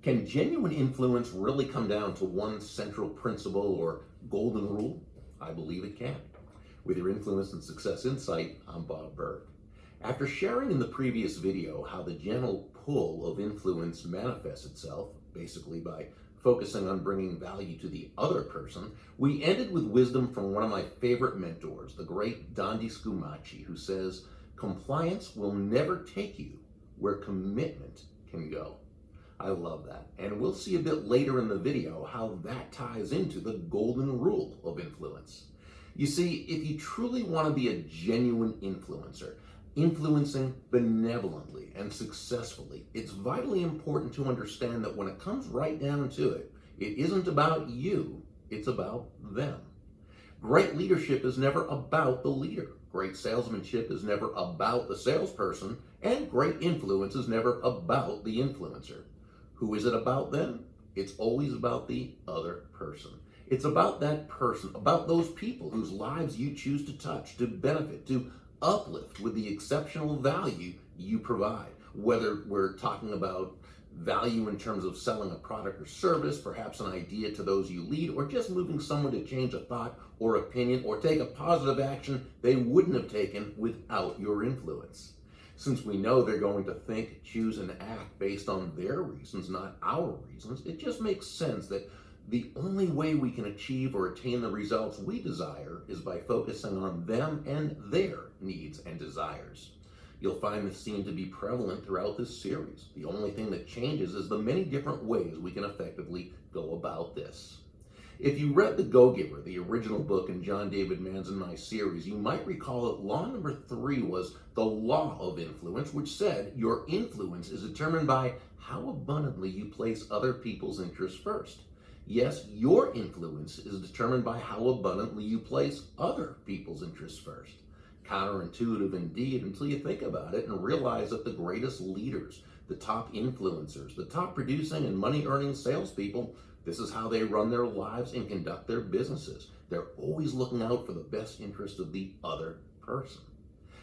Can genuine influence really come down to one central principle or golden rule? I believe it can. With your Influence and Success Insight, I'm Bob Burg. After sharing in the previous video how the gentle pull of influence manifests itself, basically by focusing on bringing value to the other person, we ended with wisdom from one of my favorite mentors, the great Dandy Scumaci, who says, "Compliance will never take you where commitment can go." I love that. And we'll see a bit later in the video how that ties into the golden rule of influence. You see, if you truly want to be a genuine influencer, influencing benevolently and successfully, it's vitally important to understand that when it comes right down to it, it isn't about you, it's about them. Great leadership is never about the leader. Great salesmanship is never about the salesperson, and great influence is never about the influencer. Who is it about then? It's always about the other person. It's about that person, about those people whose lives you choose to touch, to benefit, to uplift with the exceptional value you provide. Whether we're talking about value in terms of selling a product or service, perhaps an idea to those you lead, or just moving someone to change a thought or opinion or take a positive action they wouldn't have taken without your influence. Since we know they're going to think, choose, and act based on their reasons, not our reasons, it just makes sense that the only way we can achieve or attain the results we desire is by focusing on them and their needs and desires. You'll find this theme to be prevalent throughout this series. The only thing that changes is the many different ways we can effectively go about this. If you read The Go-Giver, the original book in John David Mann's and my series, you might recall that law number 3 was the law of influence, which said your influence is determined by how abundantly you place other people's interests first. Yes, your influence is determined by how abundantly you place other people's interests first. Counterintuitive indeed until you think about it and realize that the greatest leaders, the top influencers, the top producing and money-earning salespeople, this is how they run their lives and conduct their businesses. They're always looking out for the best interest of the other person.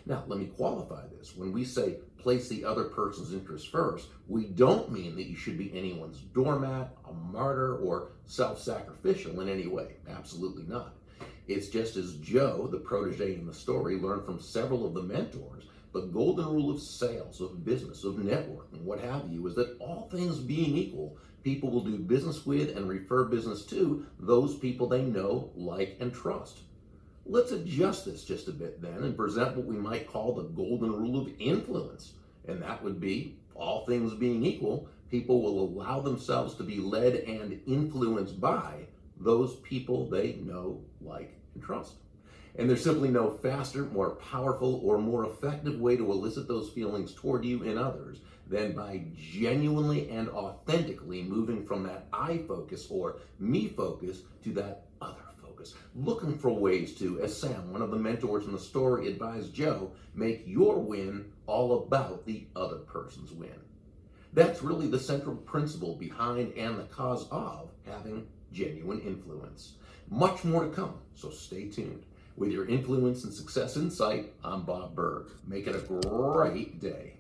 Now, let me qualify this. When we say place the other person's interests first, we don't mean that you should be anyone's doormat, a martyr, or self-sacrificial in any way. Absolutely not. It's just as Joe, the protege in the story, learned from several of the mentors, the golden rule of sales, of business, of networking, what have you, is that all things being equal, people will do business with and refer business to those people they know, like, and trust. Let's adjust this just a bit then and present what we might call the golden rule of influence. And that would be, all things being equal, people will allow themselves to be led and influenced by those people they know, like, and trust. And there's simply no faster, more powerful, or more effective way to elicit those feelings toward you and others than by genuinely and authentically moving from that I focus or me focus to that other focus. Looking for ways to, as Sam, one of the mentors in the story, advised Joe, make your win all about the other person's win. That's really the central principle behind and the cause of having genuine influence. Much more to come, so stay tuned. With your Influence and Success Insight, I'm Bob Burg. Make it a great day.